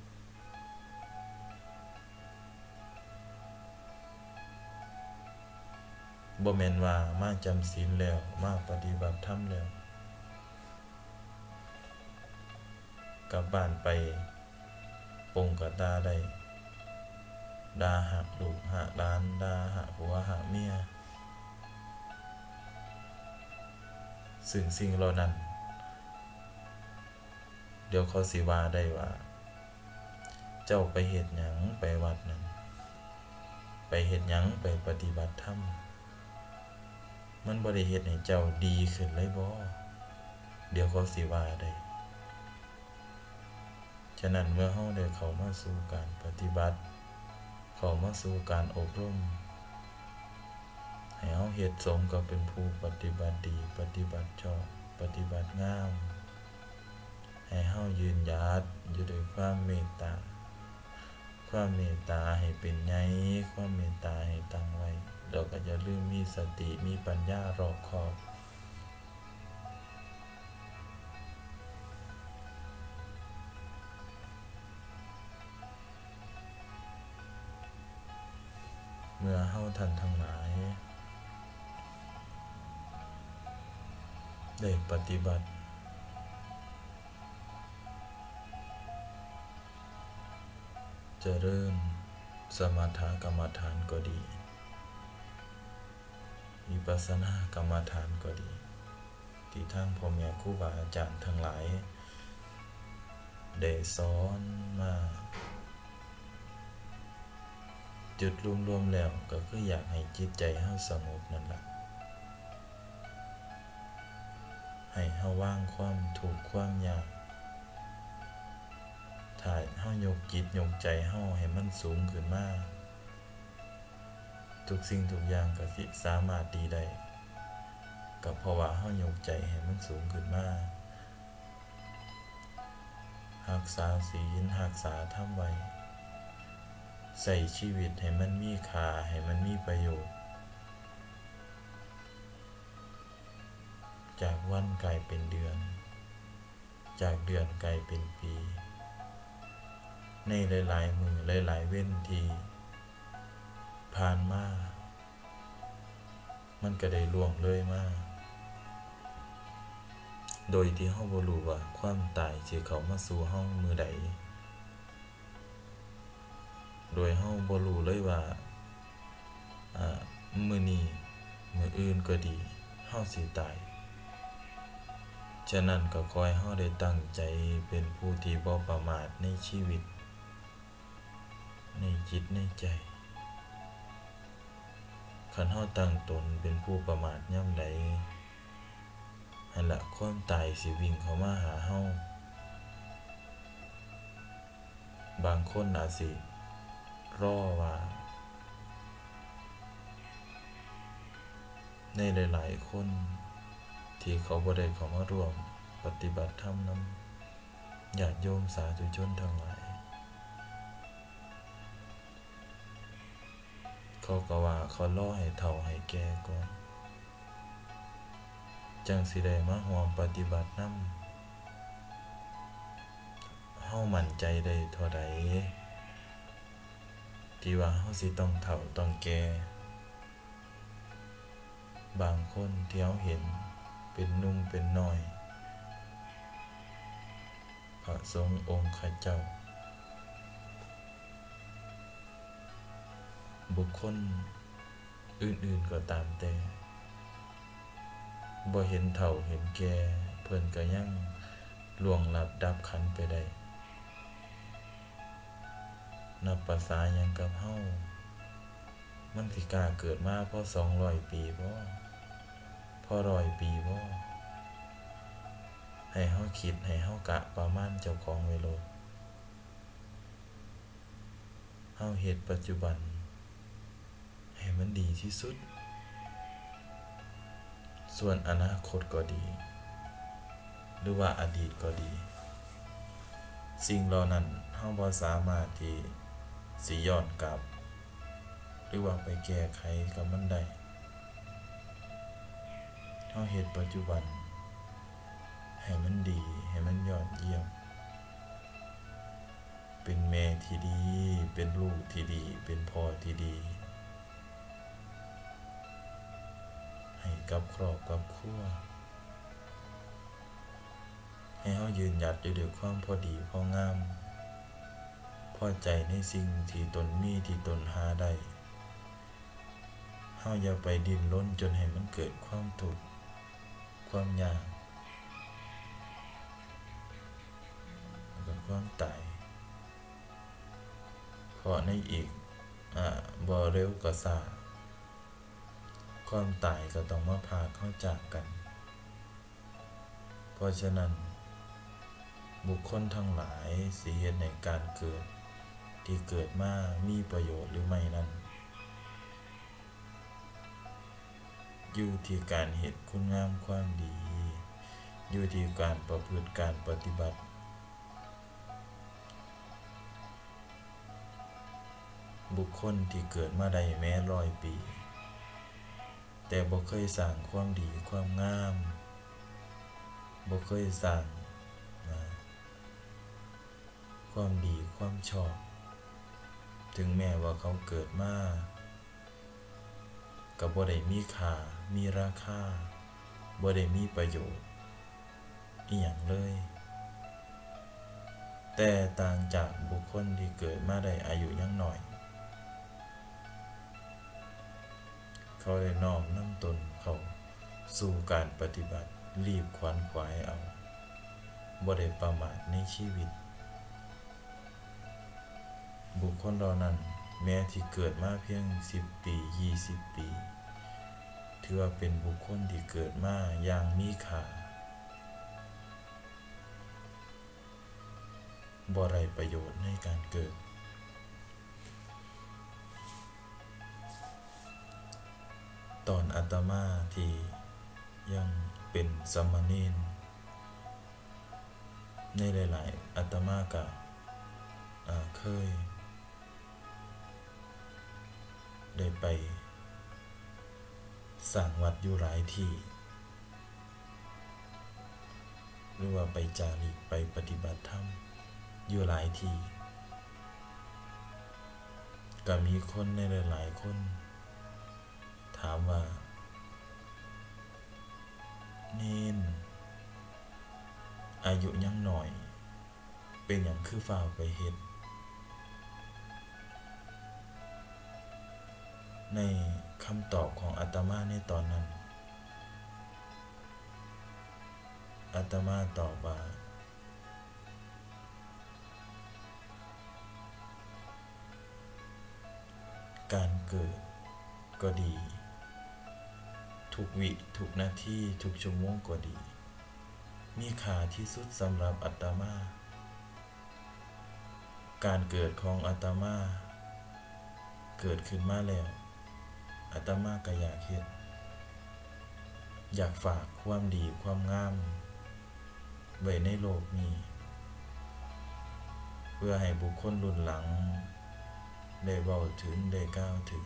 บ่แม่นว่ามาจำศีลแล้วมาปฏิบัติธรรมแล้วกลับบ้านไปปงกะด่าได้ด่าหาลูกหาหลานด่าหาผัวหาเมียซึ่งสิ่งเหล่านั้นเดี๋ยวเขาสิว่าได้ว่าเจ้าไปเฮ็ดหยังไปวัดนั้นไปเฮ็ดหยังไปปฏิบัติธรรมมันบ่ได้เฮ็ดให้เจ้าดีขึ้นเลยบ่เดี๋ยวเขาสิว่าได้ฉะนั้นเมื่อเฮาได้เข้ามาสู่การปฏิบัติเข้ามาสู่การอบรมให้เฮาเฮ็ดสมกับเป็นผู้ปฏิบัติดีปฏิบัติชอบปฏิบัติงามให้เฮายืนหยัดอยู่ด้วยความเมตตาความเมตตาให้เป็นใหญ่ความเมตตาให้ตั้งไว้แล้วก็อย่าลืมมีสติมีปัญญารอบคอบเมื่อเฮาท่านทั้งหลายได้ปฏิบัติเจริญสมถกรรมฐานก็ดีวิปัสสนากรรมฐานก็ดีที่ทางพ่อแม่ครูบาอาจารย์ทั้งหลายได้สอนมาจุดรวมๆแล้วก็คืออยากให้จิตใจเฮาสงบนั่นล่ะให้เฮาวางความทุกข์ความยากถ้าเฮายกจิตยกใจเฮาให้มันสูงขึ้นมาทุกสิ่งทุกอย่างก็สิสามารถดีได้ก็เพราะว่าเฮายกใจให้มันสูงขึ้นมารักษาศีลรักษาธรรมไว้ใส่ชีวิตให้มันมีค่าให้มันมีประโยชน์จากวันกลายเป็นเดือน จากเดือนกลายเป็นปี ในหลายๆมือหลายๆเว้นที่ผ่านมามันก็ได้ล่วงเลยมาโดยที่เฮาบ่รู้ว่าความตายสิเข้ามาสู่เฮามื้อใดโดยเฮาบ่รู้เลยว่ามื้อนี้มื้ออื่นก็ดีเฮาสิตายฉะนั้นก็ขอให้เฮาได้ตั้งใจเป็นผู้ที่บ่ประมาทในชีวิตในจิตในใจคันเฮาตั้งตนเป็นผู้ประมาทยามใดหั่นละความตายสิวิ่งเข้ามาหาเฮาบางคนอาจสิรอว่าในหลายๆคนที่เขาบ่ได้เข้ามาร่วมปฏิบัติธรรมนำญาติโยมสาธุชนทั้งหลายเขาก็ว่าเขารอให้เฒ่าให้แก่ก่อนจังสิได้มาร่วมปฏิบัตินำเฮามั่นใจได้เท่าใดที่ว่าเฮาสิต้องเฒ่าต้องแก่บางคนที่เฮาเห็นเป็นหนุ่มเป็นน้อยพระสงฆ์องค์ข้าเจ้าบุคคลอื่นๆก็ตามแต่บ่เห็นเฒ่าเห็นแก่เพิ่นก็ยังล่วงลับดับขันไปได้นับประสาหยังกับเฮามันสิกล้าเกิดมาพอ200 ปีบ่พอ100 ปีบ่ให้เฮาคิดให้เฮากะประมาณเจ้าของไว้โลดเฮาเฮ็ดปัจจุบันให้มันดีที่สุดส่วนอนาคตก็ดีหรือว่าอดีตก็ดีสิ่งเหล่านั้นเฮาบ่สามารถที่สิย้อนกลับหรือว่าไปแก้ไขกับมันได้เฮาเฮ็ดปัจจุบันให้มันดีให้มันยอดเยี่ยมเป็นแม่ที่ดีเป็นลูกที่ดีเป็นพ่อที่ดีให้กับครอบกับครัวให้เฮายืนหยัดอยู่ด้วยความพอดีพองามพอใจในสิ่งที่ตนมีที่ตนหาได้เฮาอย่าไปดิ้นรนจนให้มันเกิดความทุกข์ความยากกับความตายเพราะในอีกบ่เร็วก็ช้าความตายก็ต้องมาพากเฮาจากกันเพราะฉะนั้นบุคคลทั้งหลายสิเฮ็ดในการเกิดที่เกิดมามีประโยชน์หรือไม่นั้นอยู่ที่การเฮ็ดคุณงามความดีอยู่ที่การประพฤติการปฏิบัติบุคคลที่เกิดมาได้แม้100 ปีแต่บ่เคยสร้างความดีความงามบ่เคยสร้างความดีความชอบถึงแม้ว่าเขาเกิดมาก็บ่ได้มีค่ามีราคาบ่ได้มีประโยชน์อิหยังเลยแต่ต่างจากบุคคลที่เกิดมาได้อายุยังน้อยเขาได้น้อมนำตนเข้าสู่การปฏิบัติรีบขวนขวายเอาบ่ได้ประมาทในชีวิตบุคคลเหล่านั้นแม้ที่เกิดมาเพียง10 ปี20 ปีถือว่าเป็นบุคคลที่เกิดมาอย่างมีค่าบ่ได้ประโยชน์ในการเกิดตอนอาตมาที่ยังเป็นสามเณรในหลายๆอาตมาก็เคยได้ไปสร้างวัดอยู่หลายที่ รือว่าไปจาริกไปปฏิบัติธรรมอยู่หลายที่ก็มีคนในหลายๆคนถามว่าเนนอายุยังหน่อยเป็นอย่างคือฝ่าวไปเฮ็ดในคำตอบของอาตมาในตอนนั้นอาตมาตอบว่าการเกิดก็ดีทุกวิทุกนาทีทุกชั่วโมงก็ดีมีค่าที่สุดสำหรับอาตมาการเกิดของอาตมาเกิดขึ้นมาแล้วอาตมาก็อยากเฮ็ดอยากฝากความดีความงามไว้ในโลกนี้เพื่อให้บุคคลรุ่นหลังได้เว้าถึงได้กล่าวถึง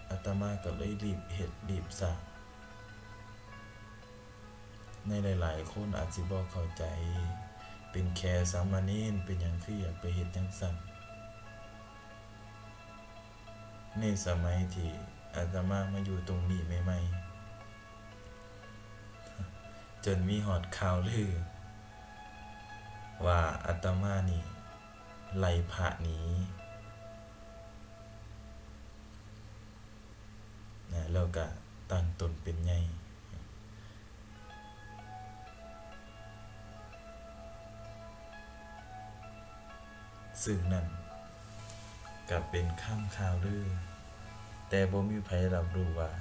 อาตมาก็เลยรีบเฮ็ดรีบสร้างในหลายๆคนอาจสิบ่เข้าใจเป็นแค่สามเณรเป็นหยังคืออยากไปเฮ็ดจังซั่นในสมัยที่อาตมามาอยู่ตรงนี้ใหม่ๆจนมีฮอดข่าวลือว่าอาตมานี่ไล่พระหนีนะแล้วก็ตั้งตนเป็นใหญ่ซึ่งนั่นก็เป็นข่าวลือแต่บ่มีไผรับรู้ว่า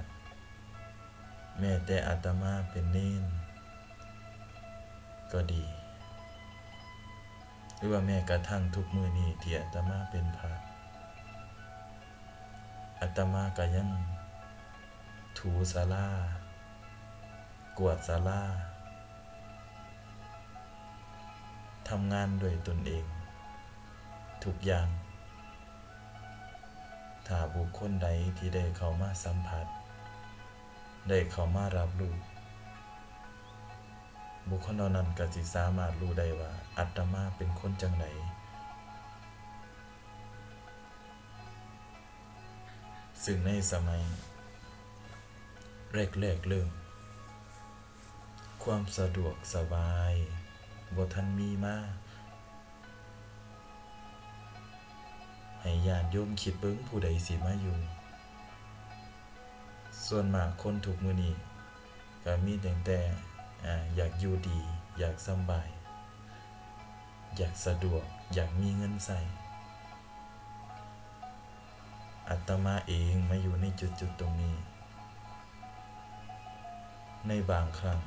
แม้แต่อาตมาเป็นเณรก็ดีหรือว่าแม้กระทั่งทุกมื้อนี้ที่อาตมาเป็นพระอาตมาก็ยังถูศาลากวาดศาลาทำงานด้วยตนเองทุกอย่างถ้าบุคคลใดที่ได้เข้ามาสัมผัสได้เข้ามารับรู้บุคคลเหล่านั้นก็สิสามารถรู้ได้ว่าอาตมาเป็นคนจังไดซึ่งในสมัยแรกๆเริ่มความสะดวกสบายบ่ทันมีมาให้ญาติโยมคิดเบิ่งผู้ใดสิมาอยู่ส่วนมากคนทุกมื้อนี้ก็มีแต่อยากอยู่ดีอยากสบายอยากสะดวกอยากมีเงินใช้อาตมาเองมาอยู่ในจุดๆตรงนี้ในบางครั้ง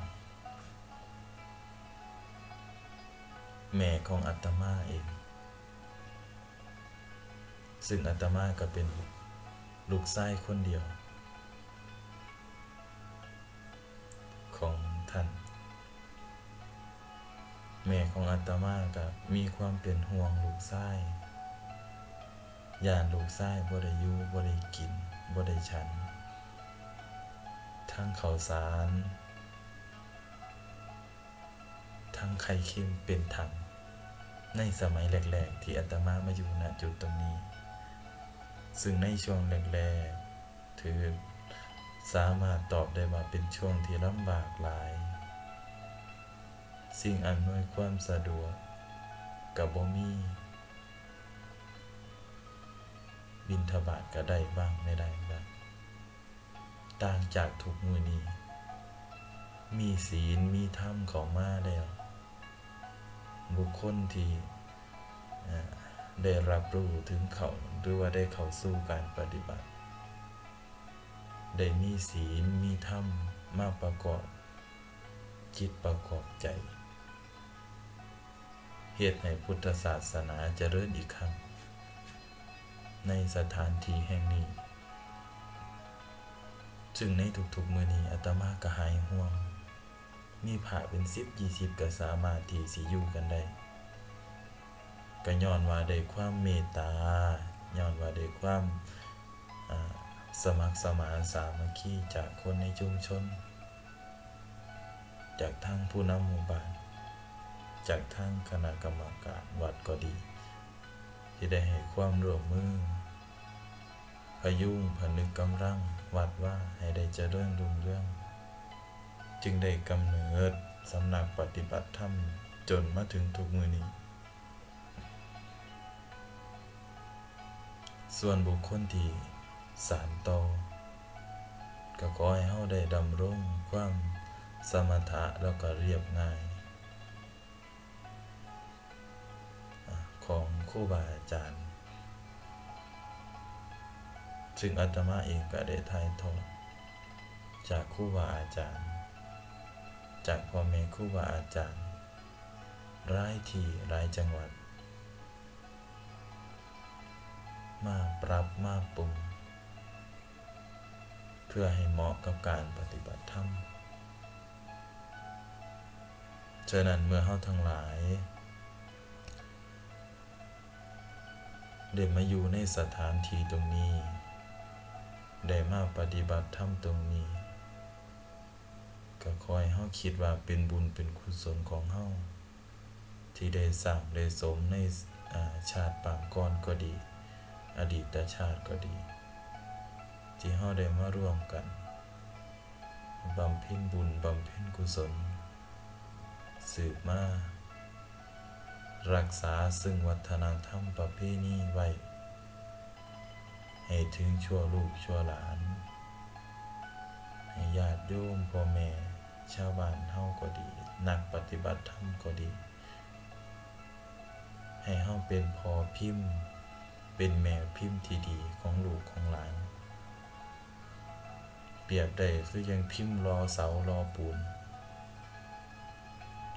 แม่ของอาตมาเองซึ่งอาตมาก็เป็นลูกชายคนเดียวของท่านแม่ของอาตมาก็มีความเป็นห่วงลูกชายย้านลูกชายบ่ได้อยู่บ่ได้กินบ่ได้ฉันทั้งข้าวสารทั้งไข่เค็มเป็นถังในสมัยแรกๆที่อาตมามาอยู่ณจุดตรงนี้ซึ่งในช่วงแรกๆถือสามารถตอบได้ว่าเป็นช่วงที่ลำบากหลายสิ่งอำนวยความสะดวกก็บ่มีบิณฑบาตก็ได้บ้างไม่ได้บ้างต่างจากทุกมื้อนี้มีศีลมีธรรมเข้ามาแล้วบุคคลที่ได้รับรู้ถึงเขาหรือว่าได้เข้าสู่การปฏิบัติได้มีศีลมีธรรมมาประกอบจิตประกอบใจเฮ็ดให้พุทธศาสนาเจริญอีกครั้งในสถานที่แห่งนี้ซึ่งในทุกๆมื้อนี้อาตมาก็หายห่วงมีพระเป็น10-20ก็สามารถที่สิอยู่กันได้ก็ย้อนว่าได้ความเมตตาย้อนว่าได้ความสมัครสมานสามัคคีจากคนในชุมชน จากทางผู้นำหมู่บ้านจากทางคณะกรรมการวัดก็ดีที่ได้ให้ความร่วมมือพยุงผนึกกำลังวัดว่าให้ได้เจริญรุ่งเรืองจึงได้กำเนิดสำนักปฏิบัติธรรมจนมาถึงทุกมื้อนี้ส่วนบุคคลที่สานต่อก็ขอให้เฮาได้ดำรงความสมถะแล้วก็เรียบง่ายของครูบาอาจารย์ซึ่งอาตมาเองก็ได้ถ่ายทอดจากครูบาอาจารย์จากพ่อแม่ครูบาอาจารย์หลายที่หลายจังหวัดมาปรับมาปรุงเพื่อให้เหมาะกับการปฏิบัติธรรมฉะนั้นเมื่อเฮาทั้งหลายได้มาอยู่ในสถานที่ตรงนี้ได้มาปฏิบัติธรรมตรงนี้ก็ขอให้เฮาคิดว่าเป็นบุญเป็นกุศลของเฮาที่ได้สร้างได้สมในชาติปางก่อนก็ดีอดีตชาติก็ดีที่เฮาได้มาร่วมกันบำเพ็ญบุญบำเพ็ญกุศลสืบมารักษาซึ่งวัฒนธรรมประเพณีไว้ให้ถึงชั่วลูกชั่วหลานให้ญาติโยมพ่อแม่ชาวบ้านเฮาก็ดีนักปฏิบัติธรรมก็ดีให้เฮาเป็นพ่อพิมพ์เป็นแม่พิมพ์ที่ดีของลูกของหลานเปรียบได้คือยังพิมพ์รอเสารอปูน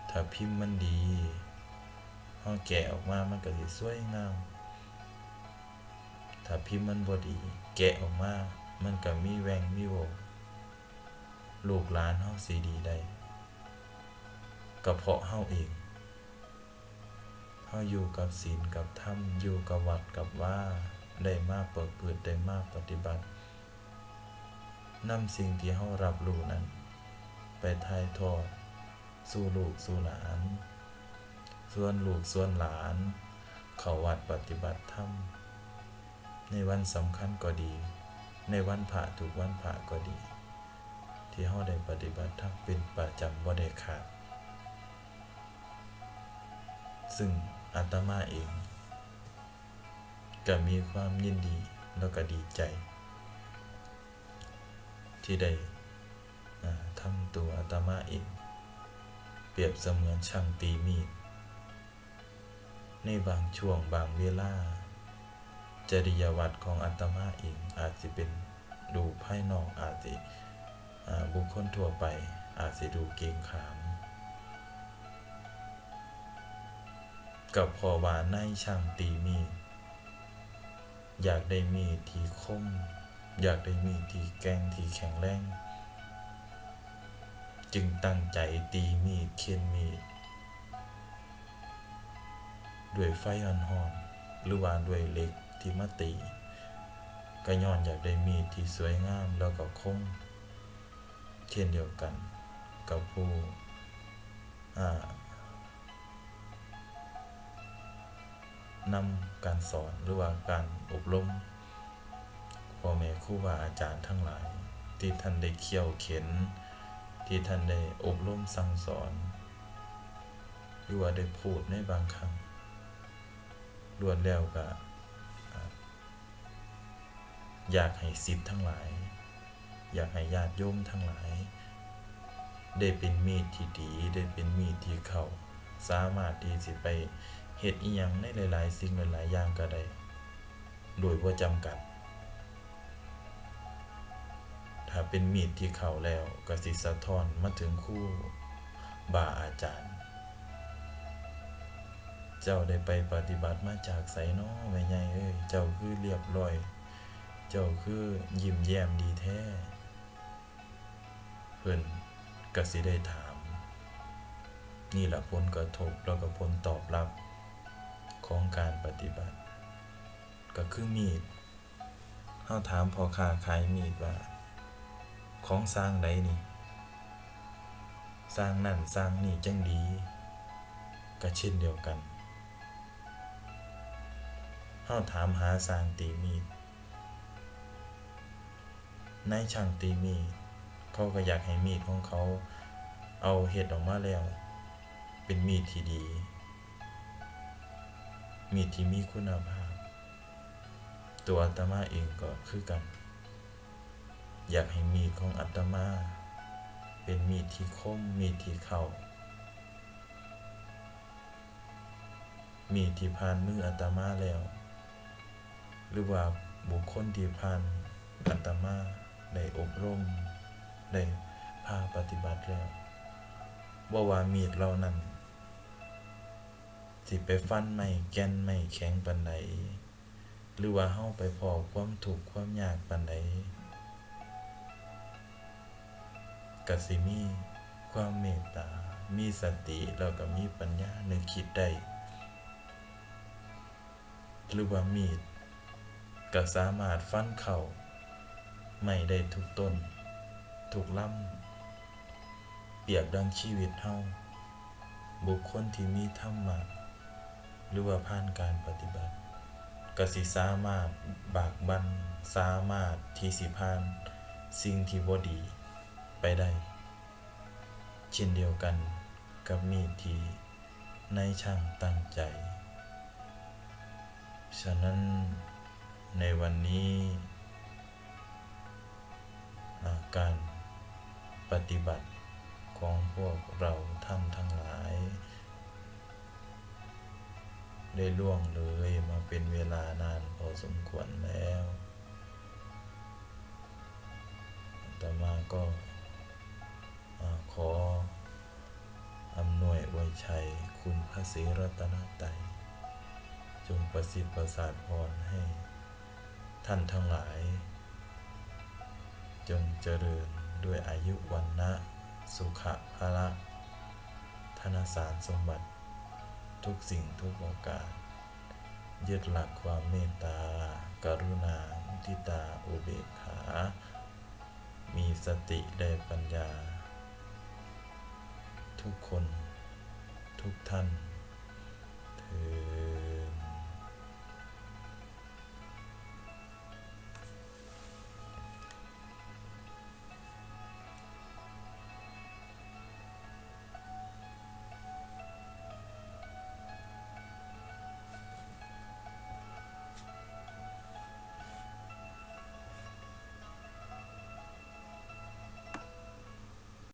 ถ้าพิมพ์มันดีเฮาแกะออกมามันก็สิสวยงามถ้าพิมพ์มันบ่ดีแกะออกมามันก็มีแหว่งมีโหว่ลูกหลานเฮาสิดีได้ก็เพราะเฮาเองเฮาอยู่กับศีลกับธรรมอยู่กับวัดกับว่าได้มาเปิดเผยได้มาปฏิบัตินำสิ่งที่เฮารับรู้นั้นไปถ่ายทอดสู่ลูกสู่หลานส่วนลูกส่วนหลานเข้าวัดปฏิบัติธรรมในวันสำคัญก็ดีในวันพระทุกวันพระก็ดีที่เฮาได้ปฏิบัติธรรมเป็นประจำบ่ได้ขาดซึ่งอาตมาเองก็มีความยินดีแล้วก็ดีใจที่ได้ทำตัวอาตมาเองเปรียบเสมือนช่างตีมีดในบางช่วงบางเวลาจริยวัตรของอาตมาเองอาจจะเป็นดูภายนอกอาจจะบุคคลทั่วไปอาจจะดูเกรงขามกับพอว่าในช่างตีมีดอยากได้มีดที่คมอยากได้มีดที่แกร่งที่แข็งแรงจึงตั้งใจตีมีดเคียนมีดด้วยไฟอ่อนๆหรือว่าด้วยเหล็กที่มาตีก็ย้อนอยากได้มีดที่สวยงามแล้วก็คมเช่นเดียวกันกับผู้นำการสอนหรือว่าการอบรมพ่อแม่ครูบาอาจารย์ทั้งหลายที่ท่านได้เคี่ยวเข็นที่ท่านได้อบรมสั่งสอนหรือว่าได้พูดในบางครั้งล้วนแล้วก็อยากให้ศิษย์ทั้งหลายอยากให้ญาติโยมทั้งหลายได้เป็นมีดที่ดีได้เป็นมีดที่เขาสามารถที่สิไปเฮ็ดอิหยังในหลายๆสิ่งหลายๆอย่างก็ได้โดยบ่จำกัดถ้าเป็นมีดที่เขาแล้วก็สิสะท้อนมาถึงครูบาอาจารย์เจ้าได้ไปปฏิบัติมาจากไสน้อแม่ใหญ่เอ้ยเจ้าคือเรียบร้อยเจ้าคือยิ้มแย้มดีแท้เพิ่นก็สิได้ถามนี่ล่ะผลกระทบแล้วก็ผลตอบรับของการปฏิบัติก็คือมีดเฮาถามพ่อค้าขายมีดว่าของสร้างใดนี่ สร้างนั่นสร้างนี่จังดีก็เช่นเดียวกันเฮาถามหาสร้างตีมีดนายช่างตีมีดเขาก็อยากให้มีดของเขาเอาเฮ็ดออกมาแล้วเป็นมีดที่ดีมีดที่มีคุณภาพตัวอาตมาเองก็คือกันอยากให้มีดของอาตมาเป็นมีดที่คมมีดที่เข้ามีดที่ผ่านมืออาตมาแล้วหรือว่าบุคคลที่ผ่านอาตมาได้อบรมได้พาปฏิบัติแล้วว่ามีดเหล่านั้นสิไปฟันไม่แก่นไม่แข็งปานใดหรือว่าเฮาไปพ้อความทุกข์ความยากปานใดก็สิมีความเมตตามีสติแล้วก็มีปัญญานึกคิดได้หรือว่ามีดก็สามารถฟันเข้าไม่ได้ทุกต้นทุกลำเปรียบดังชีวิตเฮาบุคคลที่มีธรรมะหรือว่าผ่านการปฏิบัติก็สิสามารถบากบั่นสามารถที่สิผ่านสิ่งที่บ่ดีไปได้เช่นเดียวกันกับมีดที่นายช่างตั้งใจฉะนั้นในวันนี้การปฏิบัติของพวกเราท่านทั้งหลายได้ล่วงเลยมาเป็นเวลานานพอสมควรแล้วอาตมาก็ขออำนวยอวยชัยคุณพระศรีรัตนตรัยจงประสิทธิ์ประสาทพรให้ท่านทั้งหลายจงเจริญด้วยอายุวรรนะสุขะภละธนสารสมบัติทุกสิ่งทุกโอกาสยึดหลักความเมตตากรุณามุทิตาอุเบกขามีสติได้ปัญญาทุกคนทุกท่านเถิด